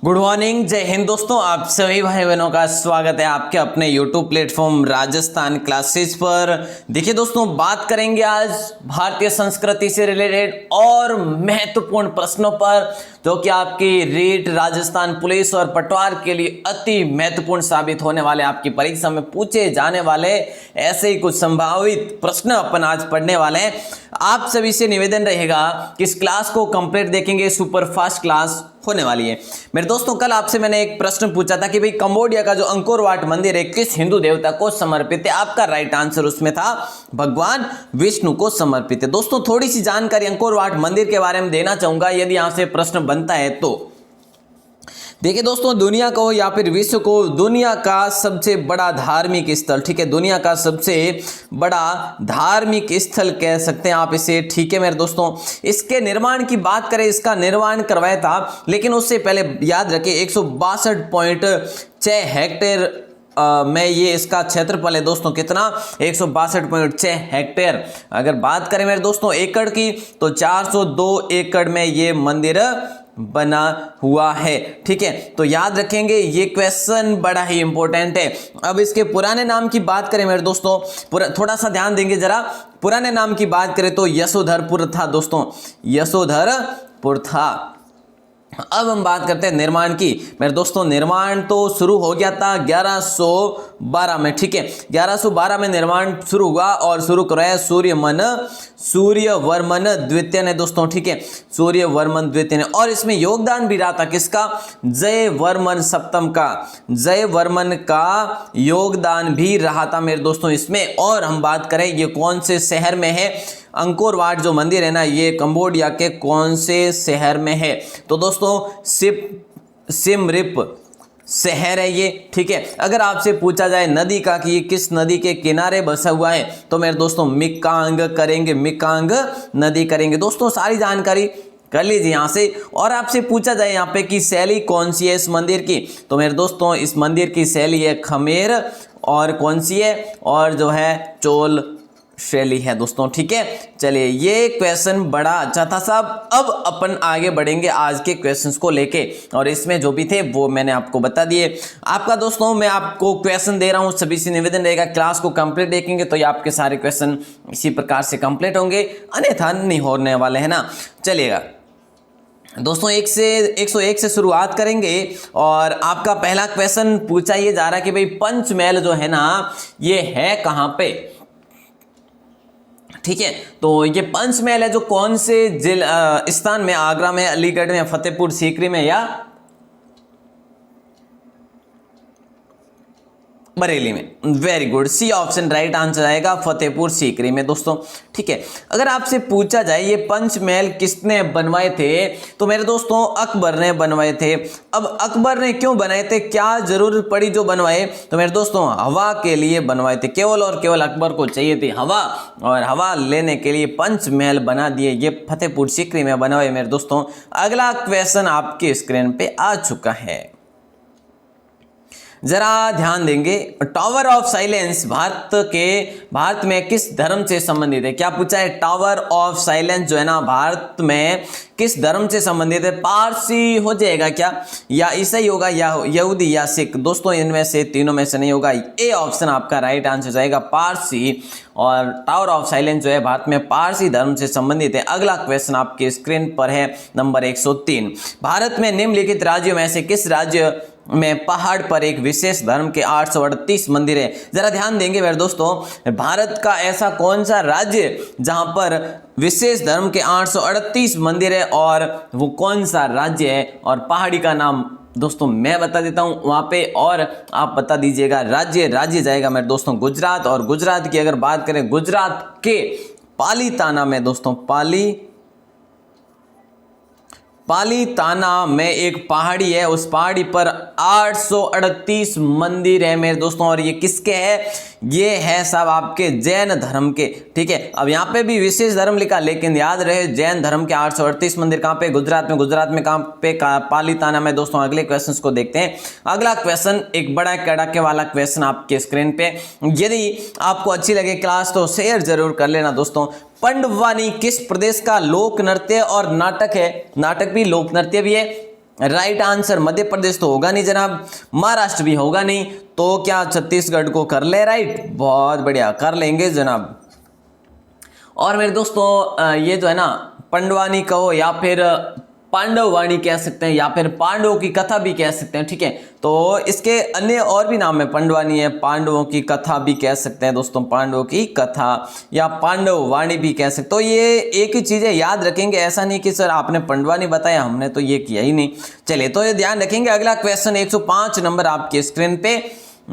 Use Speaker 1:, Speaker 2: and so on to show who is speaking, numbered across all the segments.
Speaker 1: Good morning, जय हिंद दोस्तों। आप सभी भाई बहनों का स्वागत है आपके अपने यूट्यूब प्लेटफॉर्म राजस्थान क्लासेस पर। देखिए दोस्तों, बात करेंगे आज भारतीय संस्कृति से रिलेटेड और महत्वपूर्ण प्रश्नों पर, जो कि आपकी रीट, राजस्थान पुलिस और पटवार के लिए अति महत्वपूर्ण साबित होने वाले, आपकी परीक्षा में पूछे जाने वाले ऐसे ही कुछ संभावित प्रश्न अपन आज पढ़ने वाले हैं। आप सभी से निवेदन रहेगा कि इस क्लास को कंप्लीट देखेंगे, सुपर फास्ट क्लास होने वाली है। मेरे दोस्तों, कल आपसे मैंने एक प्रश्न पूछा था कि भाई कंबोडिया का जो अंकोर वाट मंदिर है किस हिंदू देवता को समर्पित है। आपका राइट आंसर उसमें था भगवान विष्णु को समर्पित है। दोस्तों, थोड़ी सी जानकारी अंकोर वाट मंदिर के बारे में देना चाहूंगा यदि यहां से प्रश्न बनता है तो। देखिए दोस्तों, दुनिया को या फिर विश्व को दुनिया का सबसे बड़ा धार्मिक स्थल, ठीक है, दुनिया का सबसे बड़ा धार्मिक स्थल कह सकते हैं आप इसे, ठीक है मेरे दोस्तों। इसके निर्माण की बात करें, इसका निर्माण करवाया था, लेकिन उससे पहले याद रखें 162.6 हेक्टेयर में ये इसका क्षेत्रफल है दोस्तों। कितना? 162.6 हेक्टेयर। अगर बात करें मेरे दोस्तों एकड़ की, तो 402 एकड़ में ये मंदिर बना हुआ है, ठीक है। तो याद रखेंगे, ये क्वेश्चन बड़ा ही इंपॉर्टेंट है। अब इसके पुराने नाम की बात करें मेरे दोस्तों, थोड़ा सा ध्यान देंगे जरा। पुराने नाम की बात करें तो यशोधरपुर था दोस्तों, यशोधरपुर था। अब हम बात करते हैं निर्माण की। मेरे दोस्तों, निर्माण तो शुरू हो गया था 1112 में, ठीक है। 1112 में निर्माण शुरू हुआ और शुरू कराया सूर्यवर्मन द्वितीय ने दोस्तों, ठीक है, सूर्यवर्मन द्वितीय ने। और इसमें योगदान भी रहा था किसका? जयवर्मन सप्तम का, जयवर्मन का योगदान भी रहा था मेरे दोस्तों इसमें। और हम बात करें ये कौन से शहर में है, अंकोर वाट जो मंदिर है ना, ये कंबोडिया के कौन से शहर में है? तो दोस्तों सिमरिप शहर है ये, ठीक है। अगर आपसे पूछा जाए नदी का कि ये किस नदी के किनारे बसा हुआ है, तो मेरे दोस्तों मिकांग करेंगे, मिकांग नदी करेंगे। दोस्तों, सारी जानकारी कर लीजिए यहां से। और आपसे पूछा जाए यहाँ पे कि शैली कौन सी है इस मंदिर की, तो मेरे दोस्तों इस मंदिर की शैली है खमेर, और कौन सी है, और जो है चोल शैली है दोस्तों, ठीक है। चलिए, ये क्वेश्चन बड़ा अच्छा था साहब। अब अपन आगे बढ़ेंगे आज के क्वेश्चंस को लेके, और इसमें जो भी थे वो मैंने आपको बता दिए। आपका दोस्तों, मैं आपको क्वेश्चन दे रहा हूं, सभी से निवेदन रहेगा क्लास को कंप्लीट देखेंगे तो ये आपके सारे क्वेश्चन इसी प्रकार से कंप्लीट होंगे, अन्यथा नहीं होने वाले हैं ना। चलिएगा दोस्तों, 101 से शुरुआत करेंगे। और आपका पहला क्वेश्चन पूछा ये जा रहा है कि भाई पंचमहल जो है ना, ये है कहां पे, ठीक है। तो ये पंचमहल है जो कौन से स्थान में, आगरा में, अलीगढ़ में, फतेहपुर सीकरी में या बरेली में? Very good, C option right answer आएगा, फतेहपुर सीकरी में दोस्तों, ठीक है। अगर आपसे पूछा जाए ये पंचमहल किसने बनवाए थे, तो मेरे दोस्तों अकबर ने बनवाए थे। अब अकबर ने क्यों बनाए थे, क्या जरूरत पड़ी जो बनवाए, तो मेरे दोस्तों हवा के लिए बनवाए थे। केवल और केवल अकबर को चाहिए थी हवा, और हवा लेने के लिए पंचमहल बना दिए। ये फतेहपुर सीकरी में बनवाए मेरे दोस्तों। अगला क्वेश्चन आपके स्क्रीन पे आ चुका है, जरा ध्यान देंगे। टावर ऑफ साइलेंस भारत में किस धर्म से संबंधित है? क्या पूछा है? टावर ऑफ साइलेंस जो है ना, भारत में किस धर्म से संबंधित है? पारसी हो जाएगा क्या, या ईसाई होगा, या यहूदी, या सिख? दोस्तों इनमें से तीनों में से नहीं होगा, ए ऑप्शन आपका राइट आंसर जाएगा, पारसी। और टावर ऑफ साइलेंस जो है भारत में पारसी धर्म से संबंधित है। अगला क्वेश्चन आपके स्क्रीन पर है नंबर 103। भारत में निम्नलिखित राज्यों में से किस राज्य में पहाड़ पर एक विशेष धर्म के 838 मंदिर है? जरा ध्यान देंगे मेरे दोस्तों, भारत का ऐसा कौन सा राज्य जहां पर विशेष धर्म के 838 मंदिर है, और वो कौन सा राज्य है? और पहाड़ी का नाम दोस्तों मैं बता देता हूं वहां पे, और आप बता दीजिएगा। राज्य जाएगा मेरे दोस्तों गुजरात। और गुजरात की अगर बात करें, गुजरात के पालीताना में दोस्तों, पालीताना में एक पहाड़ी है, उस पहाड़ी पर 838 मंदिर है मेरे दोस्तों। और ये किसके है? ये है साहब आपके जैन धर्म के, ठीक है। अब यहाँ पे भी विशेष धर्म लिखा, लेकिन याद रहे जैन धर्म के 838 मंदिर कहाँ पे? गुजरात में। गुजरात में कहाँ पे? पालीताना में दोस्तों। अगले क्वेश्चन को देखते हैं। अगला क्वेश्चन एक बड़ा कड़ाके वाला क्वेश्चन आपके स्क्रीन पे। यदि आपको अच्छी लगे क्लास तो शेयर जरूर कर लेना दोस्तों। पंडवानी किस प्रदेश का लोक नृत्य और नाटक है? नाटक भी लोक नृत्य भी है राइट आंसर मध्य प्रदेश तो होगा नहीं जनाब, महाराष्ट्र भी होगा नहीं, तो क्या छत्तीसगढ़ को कर ले राइट, बहुत बढ़िया कर लेंगे जनाब। और मेरे दोस्तों ये जो है ना पंडवानी कहो या फिर पांडववाणी कह सकते हैं या फिर पांडवों की कथा भी कह सकते हैं, ठीक है। तो इसके अन्य और भी नाम है, पंडवानी है, पांडवों की कथा भी कह सकते हैं दोस्तों, पांडवों की कथा या पांडववाणी भी कह सकते। तो ये एक ही चीज़ है, याद रखेंगे, ऐसा नहीं कि सर आपने पंडवानी बताया हमने तो ये किया ही नहीं। चलिए तो ये ध्यान रखेंगे। अगला क्वेश्चन 105 नंबर आपके स्क्रीन पे,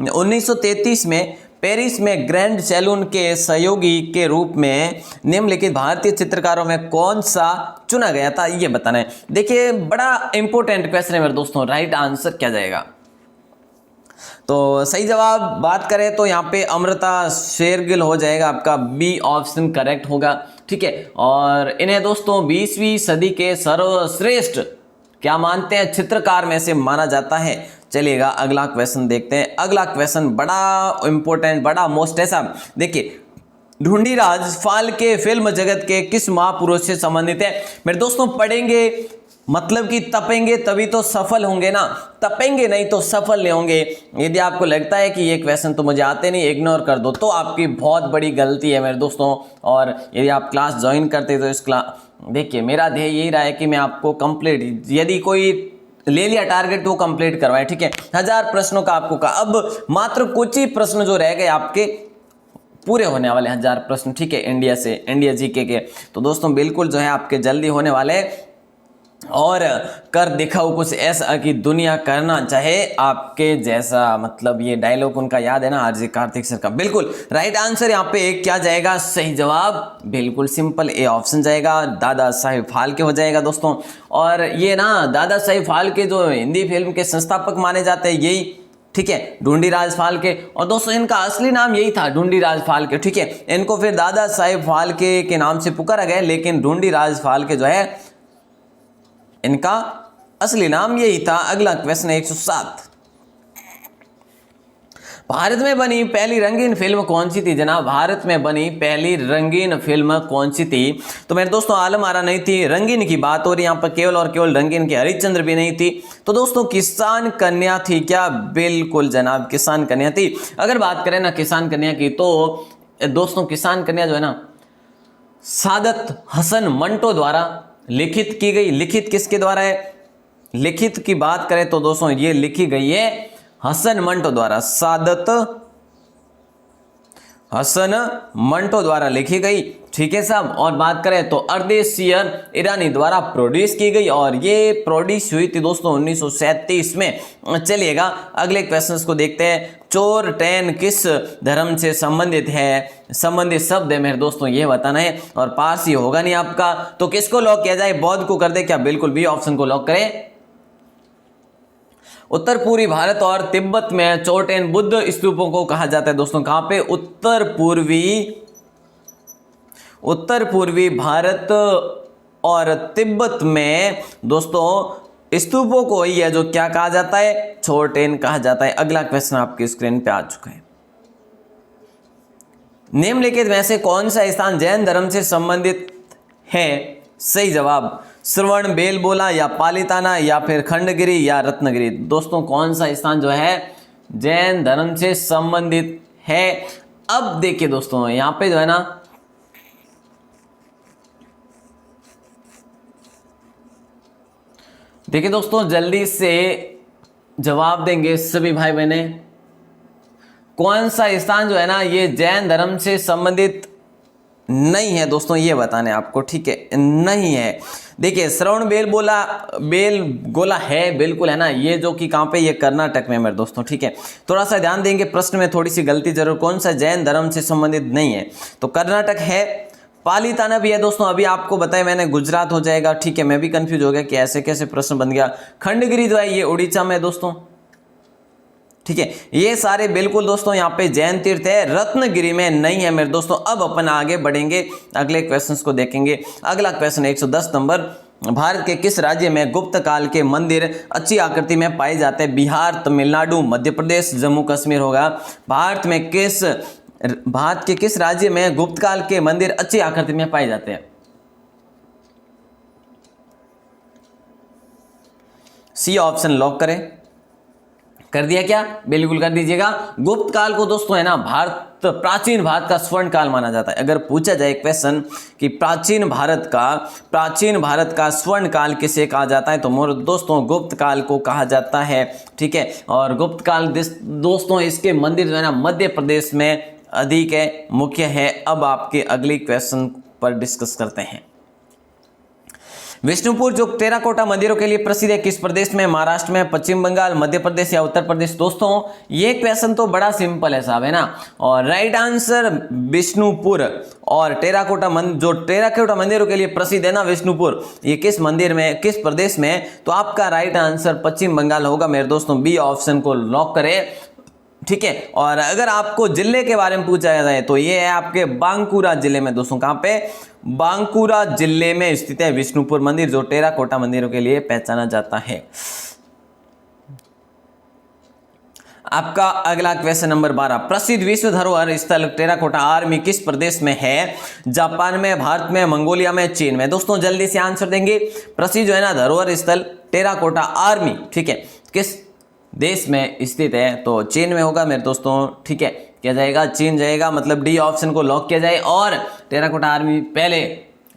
Speaker 1: 1933 में पेरिस में ग्रैंड सैलून के सहयोगी के रूप में निम्नलिखित भारतीय चित्रकारों में कौन सा चुना गया था, ये बताना है। देखिए बड़ा इंपॉर्टेंट क्वेश्चन है मेरे दोस्तों, राइट आंसर क्या जाएगा। तो सही जवाब बात करें तो यहाँ पे अमृता शेरगिल हो जाएगा, आपका बी ऑप्शन करेक्ट होगा, ठीक है। और इन्हें दोस्तों 20वीं सदी के सर्वश्रेष्ठ क्या मानते हैं, चित्रकार में से माना जाता है। चलिएगा अगला क्वेश्चन देखते हैं। अगला क्वेश्चन बड़ा इंपॉर्टेंट, बड़ा मोस्ट है साहब। देखिए ढूंढीराज फाल्के फिल्म जगत के किस महापुरुष से संबंधित है। मेरे दोस्तों पढ़ेंगे मतलब कि तपेंगे तभी तो सफल होंगे ना, तपेंगे नहीं तो सफल नहीं होंगे। यदि आपको लगता है कि ये क्वेश्चन तो मुझे आते नहीं, इग्नोर कर दो, तो आपकी बहुत बड़ी गलती है मेरे दोस्तों। और यदि आप क्लास ज्वाइन करते तो इस क्लास, देखिए मेरा ध्येय यही रहा है कि मैं आपको कंप्लीट, यदि कोई ले लिया टारगेट तो कंप्लीट करवाए, ठीक है। 1000 प्रश्नों का आपको का, अब मात्र कुछ ही प्रश्न जो रह गए आपके पूरे होने वाले 1000 प्रश्न, ठीक है, इंडिया से, इंडिया जीके के। तो दोस्तों बिल्कुल जो है आपके जल्दी होने वाले, और कर दिखाओ कुछ ऐसा कि दुनिया करना चाहे आपके जैसा, मतलब ये डायलॉग उनका याद है ना, आरजे कार्तिक सर का। बिल्कुल राइट आंसर यहाँ पे क्या जाएगा, सही जवाब बिल्कुल सिंपल ए ऑप्शन जाएगा, दादा साहेब फाल्के हो जाएगा दोस्तों। और ये ना दादा साहेब फाल्के जो हिंदी फिल्म के संस्थापक माने जाते हैं, यही, ठीक है, ढूंढीराज फाल्के। और दोस्तों इनका असली नाम यही था, ढूंढीराज फाल्के, ठीक है। इनको फिर दादा साहेब फाल्के के नाम से पुकारा गया, लेकिन ढूंढीराज फाल्के जो है इनका असली नाम यही था। अगला क्वेश्चन 107, भारत में बनी पहली रंगीन फिल्म कौन सी थी जनाब, भारत में बनी पहली रंगीन फिल्म कौन सी थी। तो मेरे दोस्तों आलम आरा नहीं थी, रंगीन की बात हो रही यहाँ पर केवल और केवल रंगीन की, हरिश्चंद्र भी नहीं थी। तो दोस्तों किसान कन्या थी क्या, बिल्कुल जनाब किसान कन्या थी। अगर बात करें ना किसान कन्या की, तो दोस्तों किसान कन्या जो है ना सादत हसन मंटो द्वारा लिखित की गई। लिखित किसके द्वारा है, लिखित की बात करें तो दोस्तों ये लिखी गई है हसन मंटो द्वारा, सादत हसन मंटो द्वारा लिखी गई, ठीक है साहब। और बात करें तो अर्देशियर ईरानी द्वारा प्रोड्यूस की गई, और ये प्रोड्यूस हुई थी दोस्तों 1937 में। चलिएगा अगले क्वेश्चंस को देखते हैं। चोर टैन किस धर्म से संबंधित है, संबंधित शब्द है मेरे दोस्तों, ये बताना है। और पास ये होगा नहीं आपका, तो किसको लॉक किया जाए, बौद्ध को कर दे क्या, बिल्कुल बी ऑप्शन को लॉक करें। उत्तर पूर्वी भारत और तिब्बत में चोटेन बुद्ध स्तूपों को कहा जाता है दोस्तों, कहां पे, उत्तर पूर्वी भारत और तिब्बत में दोस्तों स्तूपों को ही है जो क्या कहा जाता है, चोटेन कहा जाता है। अगला क्वेश्चन आपकी स्क्रीन पे आ चुका है। निम्नलिखित में से कौन सा स्थान जैन धर्म से संबंधित है, सही जवाब श्रवण बेलगोला या पालिताना या फिर खंडगिरी या रत्नगिरी। दोस्तों कौन सा स्थान जो है जैन धर्म से संबंधित है। अब देखिए दोस्तों यहां पे जो है ना, देखिए दोस्तों जल्दी से जवाब देंगे सभी भाई बहने, कौन सा स्थान जो है ना ये जैन धर्म से संबंधित नहीं है दोस्तों, ये बताने आपको, ठीक है, नहीं है। देखिए श्रवण बेलगोला है, बिल्कुल है ना, ये जो कि कहाँ पे, ये कर्नाटक में मेरे दोस्तों, ठीक है। थोड़ा सा ध्यान देंगे, प्रश्न में थोड़ी सी गलती जरूर, कौन सा जैन धर्म से संबंधित नहीं है, तो कर्नाटक है। पालीताना भी है दोस्तों, अभी आपको बताया मैंने, गुजरात हो जाएगा, ठीक है। मैं भी कंफ्यूज हो गया कि ऐसे कैसे प्रश्न बन गया। खंडगिरी जो है ये उड़ीसा में दोस्तों, ठीक है। ये सारे बिल्कुल दोस्तों यहाँ पे जैन तीर्थ है, रत्नगिरी में नहीं है मेरे दोस्तों। अब अपन आगे बढ़ेंगे, अगले क्वेश्चंस को देखेंगे। अगला क्वेश्चन 110 नंबर, भारत के किस राज्य में गुप्त काल के मंदिर अच्छी आकृति में पाए जाते हैं, बिहार, तमिलनाडु, मध्य प्रदेश, जम्मू कश्मीर होगा। भारत के किस राज्य में गुप्त काल के मंदिर अच्छी आकृति में पाए जाते हैं, सी ऑप्शन लॉक करें। कर दिया क्या? बिल्कुल कर दीजिएगा। गुप्त काल को दोस्तों है ना प्राचीन भारत का स्वर्ण काल माना जाता है। अगर पूछा जाए क्वेश्चन कि प्राचीन भारत का स्वर्ण काल किसे कहा जाता है, तो मोर दोस्तों गुप्त काल को कहा जाता है। ठीक है, और गुप्त काल दोस्तों इसके मंदिर जो है ना मध्य प्रदेश में अधिक है, मुख्य है। अब आपके अगली क्वेश्चन पर डिस्कस करते हैं। विष्णुपुर जो टेराकोटा मंदिरों के लिए प्रसिद्ध है, किस प्रदेश में? महाराष्ट्र में, पश्चिम बंगाल, मध्य प्रदेश या उत्तर प्रदेश? दोस्तों ये क्वेश्चन तो बड़ा सिंपल है साहब, है ना। और राइट आंसर विष्णुपुर। और टेराकोटा मंदिरों के लिए प्रसिद्ध है ना विष्णुपुर, ये किस मंदिर में, किस प्रदेश में? तो आपका राइट आंसर पश्चिम बंगाल होगा मेरे दोस्तों। बी ऑप्शन को लॉक करें। ठीक है, और अगर आपको जिले के बारे में पूछा जाए तो ये है आपके बांकुरा जिले में दोस्तों। कहां पे? बांकुरा जिले में स्थित है विष्णुपुर मंदिर, जो टेराकोटा मंदिरों के लिए पहचाना जाता है। आपका अगला क्वेश्चन नंबर 12, प्रसिद्ध विश्व धरोहर स्थल टेराकोटा आर्मी किस प्रदेश में है? जापान में, भारत में, मंगोलिया में, चीन में? दोस्तों जल्दी से आंसर देंगे। प्रसिद्ध जो है ना धरोहर स्थल टेराकोटा आर्मी, ठीक है, किस देश में स्थित है? तो चीन में होगा मेरे दोस्तों। ठीक है, क्या जाएगा? चीन जाएगा, मतलब डी ऑप्शन को लॉक किया जाए। और टेराकोटा आर्मी पहले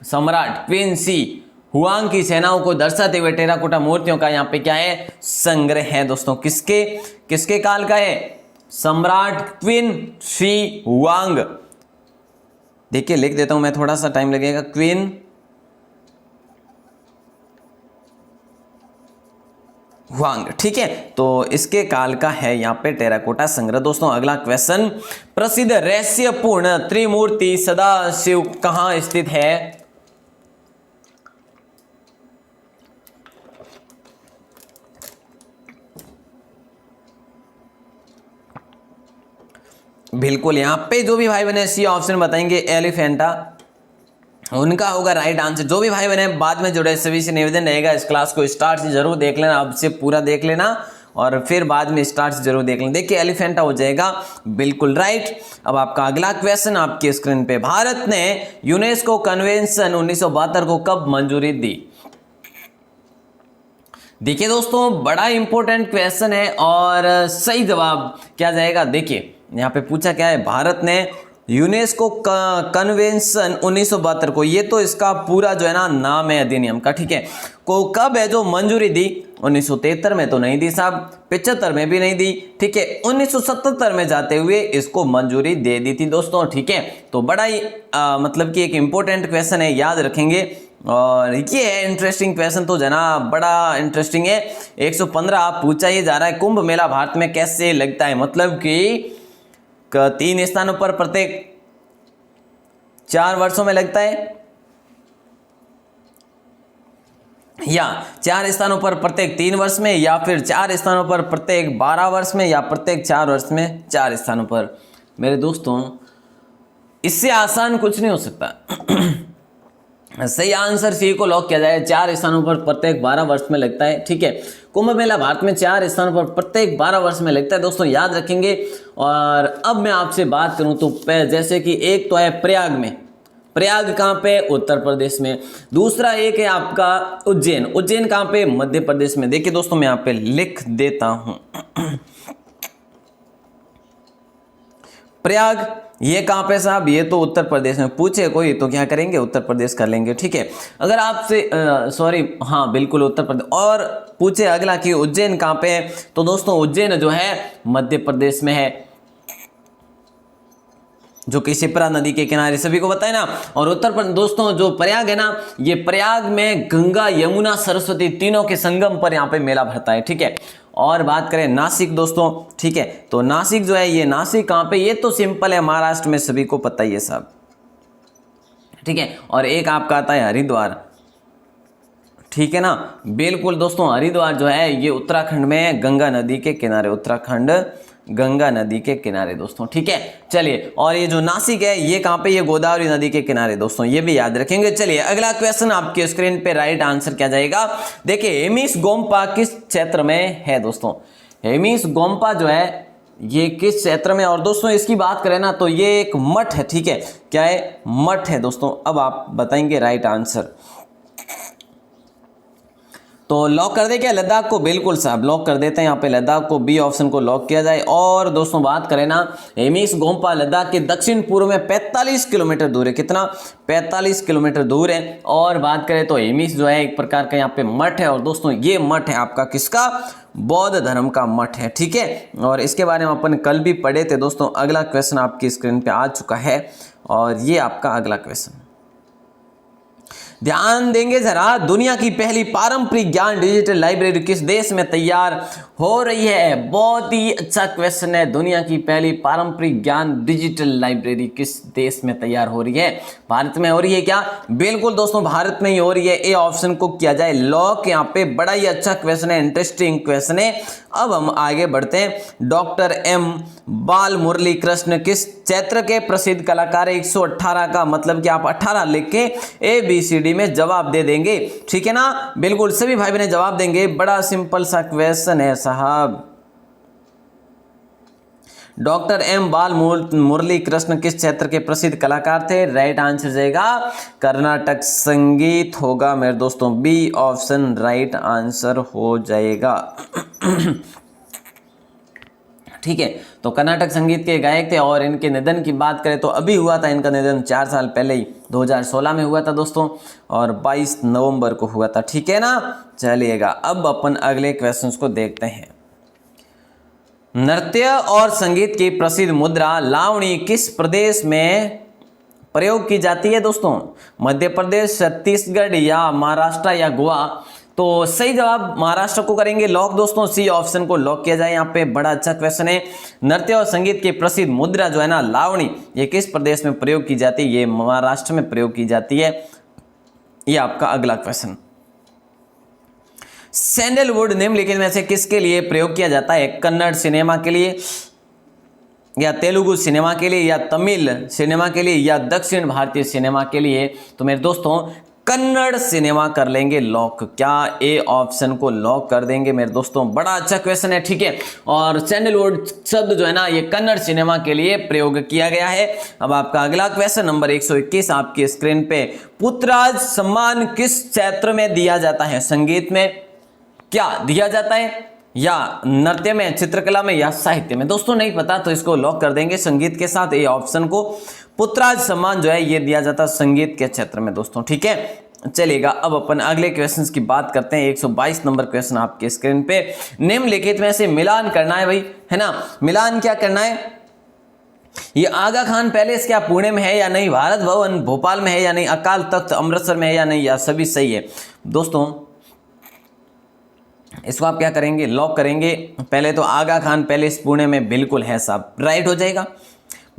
Speaker 1: सम्राट क्वीन शी हुआंग की सेनाओं को दर्शाते हुए टेराकोटा मूर्तियों का यहाँ पे क्या है? संग्रह है दोस्तों। किसके काल का है? सम्राट क्वीन शी हुआंग। देखिए लिख देता हूं मैं, थोड़ा सा टाइम लगेगा। क्वीन हुआंग, ठीक है, तो इसके काल का है यहाँ पे टेराकोटा संग्रह। दोस्तों अगला क्वेश्चन, प्रसिद्ध रहस्यपूर्ण त्रिमूर्ति सदाशिव कहां स्थित है? बिल्कुल यहाँ पे जो भी भाई बने सी ऑप्शन बताएंगे एलिफेंटा, उनका होगा राइट आंसर। जो भी भाई बने बाद में जुड़े सभी से निवेदन रहेगा, इस क्लास को स्टार्ट से जरूर देख लेना, अब से पूरा देख लेना और फिर बाद में स्टार्ट से जरूर देख लेना। देखिए एलिफेंटा हो जाएगा बिल्कुल राइट। अब आपका अगला क्वेश्चन आपकी स्क्रीन पे, भारत ने यूनेस्को कन्वेंशन 1972 को कब मंजूरी दी? देखिए दोस्तों बड़ा इंपॉर्टेंट क्वेश्चन है और सही जवाब क्या जाएगा? देखिए यहाँ पे पूछा क्या है, भारत ने यूनेस्को कन्वेंशन 1972 को, ये तो इसका पूरा जो है ना नाम है अधिनियम का, ठीक है, को कब है जो मंजूरी दी? 1973 में तो नहीं दी साहब, 75 में भी नहीं दी, ठीक है, 1977 में जाते हुए इसको मंजूरी दे दी थी दोस्तों। ठीक है, तो बड़ा ही मतलब कि एक इंपॉर्टेंट क्वेश्चन है, याद रखेंगे। और ये है इंटरेस्टिंग क्वेश्चन, तो जना बड़ा इंटरेस्टिंग है। 115 पूछा ये जा रहा है, कुंभ मेला भारत में कैसे लगता है? मतलब कि 3 स्थानों पर प्रत्येक 4 वर्षों में लगता है, या 4 स्थानों पर प्रत्येक 3 वर्ष में, या फिर 4 स्थानों पर प्रत्येक 12 वर्ष में, या प्रत्येक 4 वर्ष में 4 स्थानों पर। मेरे दोस्तों इससे आसान कुछ नहीं हो सकता। सही आंसर सी को लॉक किया जाए। 4 स्थानों पर प्रत्येक 12 वर्ष में लगता है। ठीक है, कुंभ मेला भारत में 4 स्थानों पर प्रत्येक 12 वर्ष में लगता है दोस्तों, याद रखेंगे। और अब मैं आपसे बात करूं तो जैसे कि एक तो है प्रयाग में, प्रयाग कहाँ पे? उत्तर प्रदेश में। दूसरा एक है आपका उज्जैन, उज्जैन कहाँ पे? मध्य प्रदेश में। देखिए दोस्तों मैं यहाँ पे लिख देता हूं, प्रयाग ये कहाँ पे साहब? ये तो उत्तर प्रदेश में। पूछे कोई तो क्या करेंगे? उत्तर प्रदेश कर लेंगे। ठीक है, अगर आपसे सॉरी, हाँ बिल्कुल उत्तर प्रदेश। और पूछे अगला कि उज्जैन कहाँ पे है? तो दोस्तों उज्जैन जो है मध्य प्रदेश में है, जो कि शिप्रा नदी के किनारे, सभी को पता है ना। और उत्तर प्रदेश दोस्तों जो प्रयाग है ना, ये प्रयाग में गंगा यमुना सरस्वती तीनों के संगम पर यहाँ पे मेला भरता है। ठीक है, और बात करें नासिक दोस्तों, ठीक है, तो नासिक जो है, ये नासिक कहाँ पे? ये तो सिंपल है, महाराष्ट्र में, सभी को पता ही है साहब। ठीक है, और एक आपका आता है हरिद्वार, ठीक है ना, बिल्कुल दोस्तों हरिद्वार जो है ये उत्तराखंड में गंगा नदी के किनारे, उत्तराखंड गंगा नदी के किनारे दोस्तों। ठीक है, चलिए, और ये जो नासिक है ये कहाँ पे? ये गोदावरी नदी के किनारे दोस्तों, ये भी याद रखेंगे। चलिए अगला क्वेश्चन आपके स्क्रीन पे, राइट आंसर क्या जाएगा? देखिए हेमिस गोम्पा किस क्षेत्र में है दोस्तों? हेमिस गोम्पा जो है ये किस क्षेत्र में? और दोस्तों इसकी बात करें ना तो ये एक मठ है। ठीक है, क्या है? मठ है दोस्तों। अब आप बताएंगे राइट आंसर। तो लॉक कर दे क्या लद्दाख को? बिल्कुल साहब लॉक कर देते हैं यहाँ पे लद्दाख को, बी ऑप्शन को लॉक किया जाए। और दोस्तों बात करें ना, हेमिस गोम्पा लद्दाख के दक्षिण पूर्व में 45 किलोमीटर दूर है। कितना? 45 किलोमीटर दूर है। और बात करें तो हेमिस जो है एक प्रकार का यहाँ पे मठ है, और दोस्तों ये मठ है आपका किसका? बौद्ध धर्म का मठ है, ठीक है। और इसके बारे में अपन कल भी पढ़े थे दोस्तों। अगला क्वेश्चन आपकी स्क्रीन पे आ चुका है, और ये आपका अगला क्वेश्चन, ध्यान देंगे जरा, दुनिया की पहली पारंपरिक ज्ञान डिजिटल लाइब्रेरी किस देश में तैयार हो रही है? बहुत ही अच्छा क्वेश्चन है। दुनिया की पहली पारंपरिक ज्ञान डिजिटल लाइब्रेरी किस देश में तैयार हो रही है? भारत में हो रही है क्या? बिल्कुल दोस्तों भारत में ही हो रही है। ए ऑप्शन को किया जाए लॉक। यहाँ पे बड़ा ही अच्छा क्वेश्चन है, इंटरेस्टिंग क्वेश्चन है। अब हम आगे बढ़ते हैं। डॉक्टर एम बाल मुरली कृष्ण किस क्षेत्र के प्रसिद्ध कलाकार? 118 का मतलब कि आप 18 लिख के ABCD में जवाब दे देंगे, ठीक है ना। बिल्कुल सभी भाई बहन जवाब देंगे। बड़ा सिंपल सा क्वेश्चन है साहब। डॉक्टर एम बाल मुरली कृष्ण किस क्षेत्र के प्रसिद्ध कलाकार थे? राइट आंसर जाएगा कर्नाटक संगीत होगा मेरे दोस्तों। बी ऑप्शन राइट आंसर हो जाएगा। ठीक है, तो कर्नाटक संगीत के गायक थे। और इनके निधन की बात करें तो अभी हुआ था इनका निधन, 4 साल पहले ही 2016 में हुआ था दोस्तों, और 22 नवंबर को हुआ था, ठीक है ना। चलिएगा अब अपन अगले क्वेश्चंस को देखते हैं। नृत्य और संगीत की प्रसिद्ध मुद्रा लावणी किस प्रदेश में प्रयोग की जाती है दोस्तों? मध्य प्रदेश, छत्तीसगढ़ या महाराष्ट्र या गोवा? तो सही जवाब महाराष्ट्र को करेंगे लॉक दोस्तों। सी ऑप्शन को लॉक किया जाए। यहाँ पे बड़ा अच्छा क्वेश्चन है। नृत्य और संगीत की प्रसिद्ध मुद्रा जो है ना लावणी, ये किस प्रदेश में प्रयोग की जाती है? ये महाराष्ट्र में प्रयोग की जाती है। ये आपका अगला क्वेश्चन। सैंडलवुड निम्नलिखित में से किसके लिए प्रयोग किया जाता है? कन्नड़ सिनेमा के लिए, या तेलुगु सिनेमा के लिए, या तमिल सिनेमा के लिए, या दक्षिण भारतीय सिनेमा के लिए? तो मेरे दोस्तों कन्नड़ सिनेमा कर लेंगे लॉक। क्या ए ऑप्शन को लॉक कर देंगे मेरे दोस्तों? बड़ा अच्छा क्वेश्चन है, ठीक है। और सैंडलवुड शब्द जो है ना ये कन्नड़ सिनेमा के लिए प्रयोग किया गया है। अब आपका अगला क्वेश्चन नंबर 121 आपकी स्क्रीन पे। पुत्रराज सम्मान किस क्षेत्र में दिया जाता है? संगीत में क्या दिया जाता है, या नृत्य में, चित्रकला में, या साहित्य में? दोस्तों नहीं पता तो इसको लॉक कर देंगे संगीत के साथ। ए ऑप्शन को पुत्रराज सम्मान जो है ये दिया जाता है संगीत के क्षेत्र में दोस्तों, ठीक है। चलिएगा अब अपन अगले क्वेश्चंस की बात करते हैं। 122 नंबर क्वेश्चन आपके स्क्रीन पे। निम्नलिखित में से मिलान करना है भाई, है ना। मिलान क्या करना है? ये आगा खान पैलेस क्या पुणे में है या नहीं? भारत भवन भोपाल में है या नहीं? अकाल तख्त अमृतसर में है या नहीं? या सभी सही है दोस्तों? इसको आप क्या करेंगे? लॉक करेंगे। पहले तो आगा खान पैलेस पुणे में बिल्कुल है साहब, राइट हो जाएगा।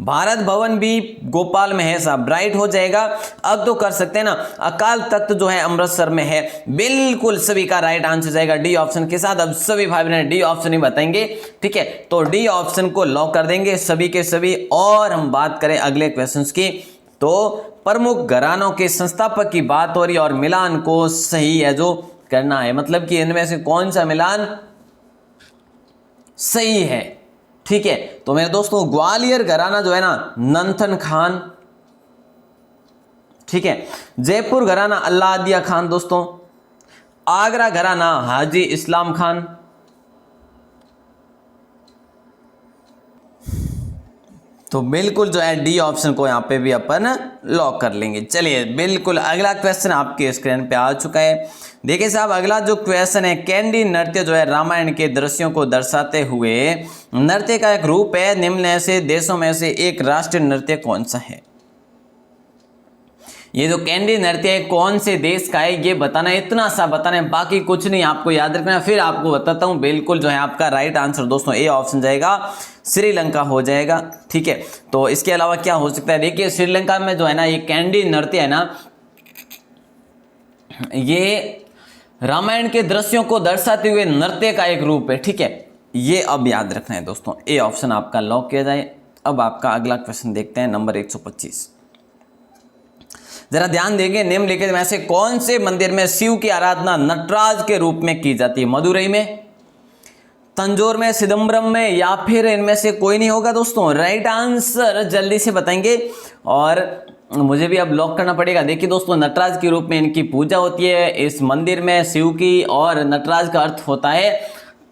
Speaker 1: भारत भवन भी भोपाल में है साहब, राइट हो जाएगा। अब तो कर सकते हैं ना, अकाल तख्त जो है अमृतसर में है, बिल्कुल सभी का राइट आंसर जाएगा डी ऑप्शन के साथ। अब सभी भाई बहन डी ऑप्शन ही बताएंगे, ठीक है। तो डी ऑप्शन को लॉक कर देंगे सभी के सभी। और हम बात करें अगले क्वेश्चंस की, तो प्रमुख घरानों के संस्थापक की बात हो रही है, और मिलान को सही है जो करना है, मतलब कि इनमें से कौन सा मिलान सही है, ठीक है। तो मेरे दोस्तों ग्वालियर घराना जो है ना नंथन खान, ठीक है। जयपुर घराना अल्लादिया खान दोस्तों। आगरा घराना हाजी इस्लाम खान। तो बिल्कुल जो है डी ऑप्शन को यहाँ पे भी अपन लॉक कर लेंगे। चलिए बिल्कुल अगला क्वेश्चन आपके स्क्रीन पे आ चुका है। देखिए साहब अगला जो क्वेश्चन है, कैंडी नृत्य जो है रामायण के दृश्यों को दर्शाते हुए नृत्य का एक रूप है। निम्न से देशों में से एक राष्ट्रीय नृत्य कौन सा है? ये जो कैंडी नृत्य है कौन से देश का है ये बताना है, इतना सा बताना है, बाकी कुछ नहीं आपको याद रखना है। फिर आपको बताता हूं। बिल्कुल जो है आपका राइट आंसर दोस्तों ए ऑप्शन जाएगा, श्रीलंका हो जाएगा, ठीक है। तो इसके अलावा क्या हो सकता है? देखिए श्रीलंका में जो है ना ये कैंडी नृत्य है ना, ये रामायण के दृश्यों को दर्शाते हुए नृत्य का एक रूप है, ठीक है। ये अब याद रखना है दोस्तों। ए ऑप्शन आपका लॉक किया जाए। अब आपका अगला क्वेश्चन देखते हैं नंबर 125। जरा ध्यान देंगे, निम्नलिखित में से कौन से मंदिर में शिव की आराधना नटराज के रूप में की जाती है? मदुरई में, तंजौर में, सिदम्बरम में, या फिर इनमें से कोई नहीं होगा दोस्तों? राइट आंसर जल्दी से बताएंगे। और मुझे भी अब लॉक करना पड़ेगा। देखिए दोस्तों, नटराज के रूप में इनकी पूजा होती है इस मंदिर में शिव की, और नटराज का अर्थ होता है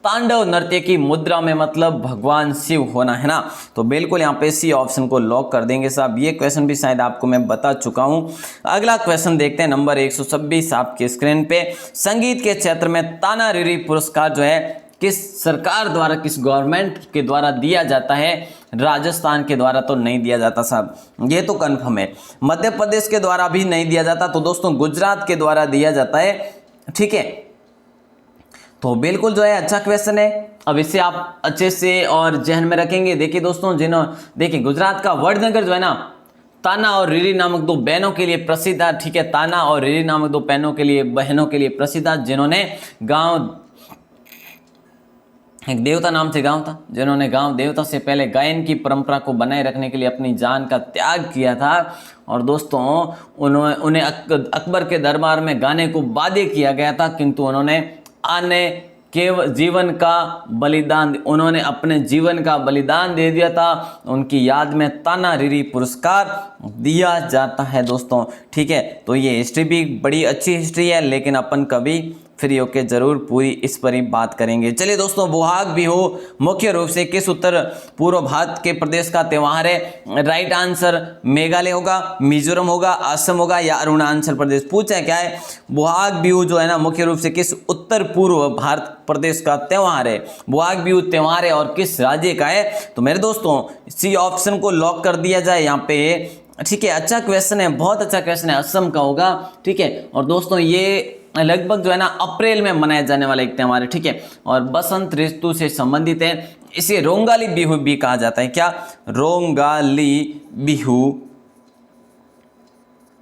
Speaker 1: तांडव नृत्य की मुद्रा में, मतलब भगवान शिव होना, है ना। तो बिल्कुल यहाँ पे सी ऑप्शन को लॉक कर देंगे साहब। ये क्वेश्चन भी शायद आपको मैं बता चुका हूँ। अगला क्वेश्चन देखते हैं, नंबर 126 आपके स्क्रीन पे। संगीत के क्षेत्र में ताना रिरी पुरस्कार जो है किस सरकार द्वारा, किस गवर्नमेंट के द्वारा दिया जाता है? राजस्थान के द्वारा तो नहीं दिया जाता साहब, ये तो कन्फर्म है। मध्य प्रदेश के द्वारा भी नहीं दिया जाता, तो दोस्तों गुजरात के द्वारा दिया जाता है, ठीक है। तो बिल्कुल जो है अच्छा क्वेश्चन है। अब इसे आप अच्छे से और जहन में रखेंगे। देखिए दोस्तों, देखिए गुजरात का वडनगर जो है ना, ताना और रिरी नामक दो बहनों के लिए प्रसिद्ध है, ठीक है। ताना और रिरी नामक दो बहनों के लिए प्रसिद्ध है, जिन्होंने गांव, एक देवता नाम से गांव था, जिन्होंने गांव देवता से पहले गायन की परंपरा को बनाए रखने के लिए अपनी जान का त्याग किया था। और दोस्तों उन्हें अकबर के दरबार में गाने को बाध्य किया गया था, किंतु उन्होंने उन्होंने अपने जीवन का बलिदान दे दिया था। उनकी याद में ताना रिरी पुरस्कार दिया जाता है दोस्तों, ठीक है। तो ये हिस्ट्री भी बड़ी अच्छी हिस्ट्री है, लेकिन अपन कभी फ्री होके जरूर पूरी इस पर ही बात करेंगे। चलिए दोस्तों, बोहाग बिहू मुख्य रूप से किस उत्तर पूर्व भारत के प्रदेश का त्यौहार है? राइट आंसर मेघालय होगा, मिजोरम होगा, असम होगा या अरुणाचल प्रदेश। पूछा है क्या है? बोहाग बिहू जो है ना, मुख्य रूप से किस उत्तर पूर्व भारत प्रदेश का त्यौहार है? बोहाग बिहू त्यौहार है और किस राज्य का है? तो मेरे दोस्तों सी ऑप्शन को लॉक कर दिया जाए यहाँ पे, ठीक है। अच्छा क्वेश्चन है, बहुत अच्छा क्वेश्चन है, असम का होगा, ठीक है। और दोस्तों ये लगभग जो है ना अप्रैल में मनाया जाने वाला एक त्यौहार है, ठीक है, और बसंत ऋतु से संबंधित है। इसे रोंगाली बिहू भी कहा जाता है। क्या? रोंगाली बिहू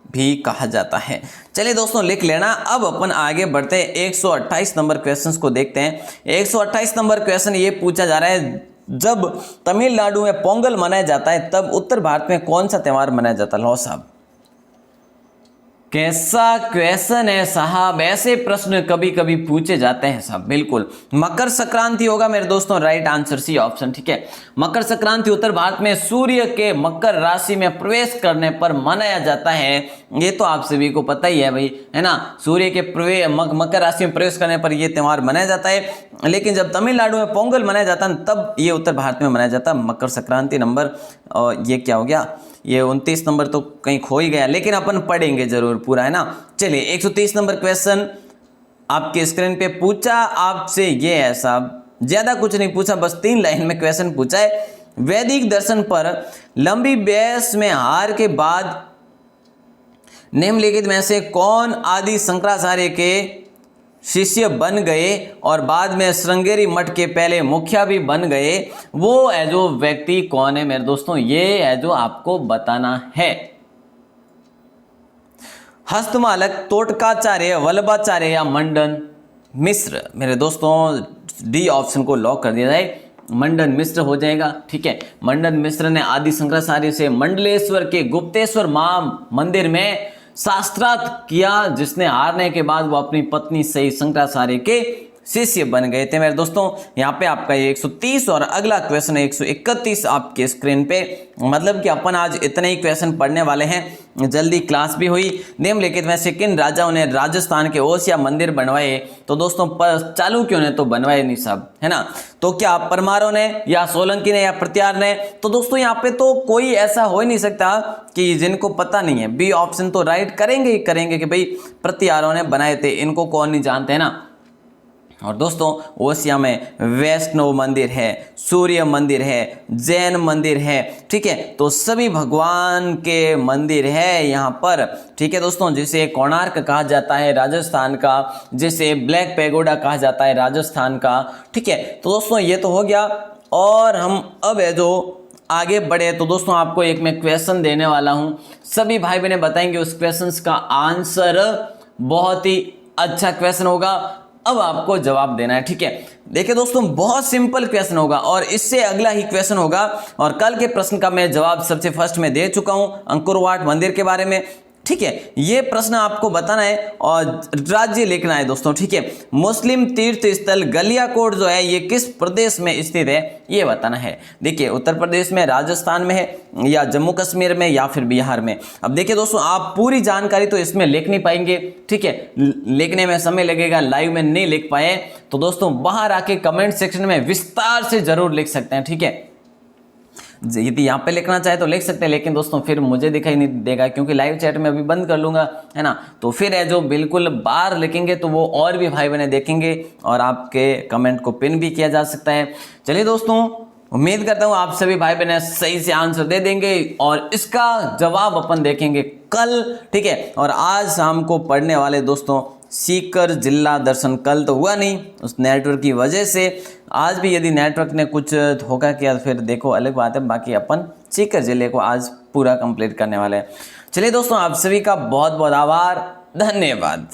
Speaker 1: भी कहा जाता है। चलिए दोस्तों लिख लेना। अब अपन आगे बढ़ते हैं, 128 नंबर क्वेश्चंस को देखते हैं। 128 नंबर क्वेश्चन ये पूछा जा रहा है, जब तमिलनाडु में पोंगल मनाया जाता है तब उत्तर भारत में कौन सा त्यौहार मनाया जाता है? लो साहब, कैसा क्वेश्चन है साहब, ऐसे प्रश्न कभी कभी पूछे जाते हैं साहब। बिल्कुल मकर संक्रांति होगा मेरे दोस्तों, राइट आंसर सी ऑप्शन, ठीक है। मकर संक्रांति उत्तर भारत में सूर्य के मकर राशि में प्रवेश करने पर मनाया जाता है। ये तो आप सभी को पता ही है भाई, है ना। सूर्य के मकर राशि में प्रवेश करने पर यह त्यौहार मनाया जाता है। लेकिन जब तमिलनाडु में पोंगल मनाया जाता है तब ये उत्तर भारत में मनाया जाता है मकर संक्रांति। नंबर और ये क्या हो गया, ये 29 नंबर तो कहीं खो ही गया, लेकिन अपन पढ़ेंगे जरूर पूरा, है ना। चलिए 130 नंबर क्वेश्चन आपके स्क्रीन पे पूछा आपसे, ये है साहब, ज्यादा कुछ नहीं पूछा, बस 3 लाइन में क्वेश्चन पूछा है। वैदिक दर्शन पर लंबी बहस में हार के बाद निम्नलिखित में से कौन आदि शंकराचार्य के शिष्य बन गए और बाद में श्रृंगेरी मठ के पहले मुखिया भी बन गए? वो है जो व्यक्ति कौन है मेरे दोस्तों, ये है जो आपको बताना है। हस्तमालक, तोटकाचार्य, वल्लभाचार्य या मंडन मिश्र? मेरे दोस्तों डी ऑप्शन को लॉक कर दिया जाए, मंडन मिश्र हो जाएगा, ठीक है। मंडन मिश्र ने आदि शंकराचार्य से मंडलेश्वर के गुप्तेश्वर मां मंदिर में शास्त्रार्थ किया, जिसने हारने के बाद वो अपनी पत्नी सहित शंकराचार्य के शिष्य बन गए थे मेरे दोस्तों। यहाँ पे आपका ये 130 और अगला क्वेश्चन है 131 आपके स्क्रीन पे। मतलब कि अपन आज इतने ही क्वेश्चन पढ़ने वाले हैं, जल्दी क्लास भी हुई। निम्नलिखित में से किन राजाओं ने राजस्थान के ओसिया मंदिर बनवाए? तो दोस्तों चालुक्यों ने तो बनवाए नहीं साहब, है ना। तो क्या परमारों ने या सोलंकी ने या प्रत्यार ने? तो दोस्तों यहाँ पे तो कोई ऐसा हो ही नहीं सकता कि जिनको पता नहीं है। बी ऑप्शन तो राइट करेंगे ही करेंगे कि भाई प्रत्यारों ने बनाए थे, इनको कौन नहीं जानते, है ना। और दोस्तों ओसिया में वैष्णव मंदिर है, सूर्य मंदिर है, जैन मंदिर है, ठीक है। तो सभी भगवान के मंदिर है यहाँ पर, ठीक है दोस्तों। जिसे कोणार्क कहा जाता है राजस्थान का, जिसे ब्लैक पैगोडा कहा जाता है राजस्थान का, ठीक है। तो दोस्तों ये तो हो गया। और हम अब है जो आगे बढ़े तो दोस्तों आपको एक मैं क्वेश्चन देने वाला हूं, सभी भाई बहनें बताएंगे उस क्वेश्चन का आंसर। बहुत ही अच्छा क्वेश्चन होगा, अब आपको जवाब देना है, ठीक है। देखिए दोस्तों बहुत सिंपल क्वेश्चन होगा और इससे अगला ही क्वेश्चन होगा। और कल के प्रश्न का मैं जवाब सबसे फर्स्ट में दे चुका हूं, अंकुरवाट मंदिर के बारे में, ठीक है, ये प्रश्न आपको बताना है और राज्य लिखना है दोस्तों। ठीक है, मुस्लिम तीर्थ स्थल गलियाकोट जो है ये किस प्रदेश में स्थित है ये बताना है। देखिए उत्तर प्रदेश में, राजस्थान में है, या जम्मू कश्मीर में, या फिर बिहार में। अब देखिए दोस्तों, आप पूरी जानकारी तो इसमें लिख नहीं पाएंगे, ठीक है, लिखने में समय लगेगा, लाइव में नहीं लिख पाए तो दोस्तों बाहर आके कमेंट सेक्शन में विस्तार से जरूर लिख सकते हैं। ठीक है, यदि यहाँ पे लिखना चाहे तो लिख सकते हैं, लेकिन दोस्तों फिर मुझे दिखाई नहीं देगा क्योंकि लाइव चैट में अभी बंद कर लूंगा, है ना। तो फिर है जो बिल्कुल बाहर लिखेंगे तो वो और भी भाई बहने देखेंगे और आपके कमेंट को पिन भी किया जा सकता है। चलिए दोस्तों, उम्मीद करता हूँ आप सभी भाई बहने सही से आंसर दे देंगे और इसका जवाब अपन देखेंगे कल। ठीक है, और आज शाम को पढ़ने वाले दोस्तों सीकर जिला दर्शन। कल तो हुआ नहीं उस नेटवर्क की वजह से, आज भी यदि नेटवर्क ने कुछ धोखा किया तो फिर देखो अलग बात है, बाकी अपन सीकर जिले को आज पूरा कंप्लीट करने वाले हैं। चलिए दोस्तों, आप सभी का बहुत बहुत आभार, धन्यवाद।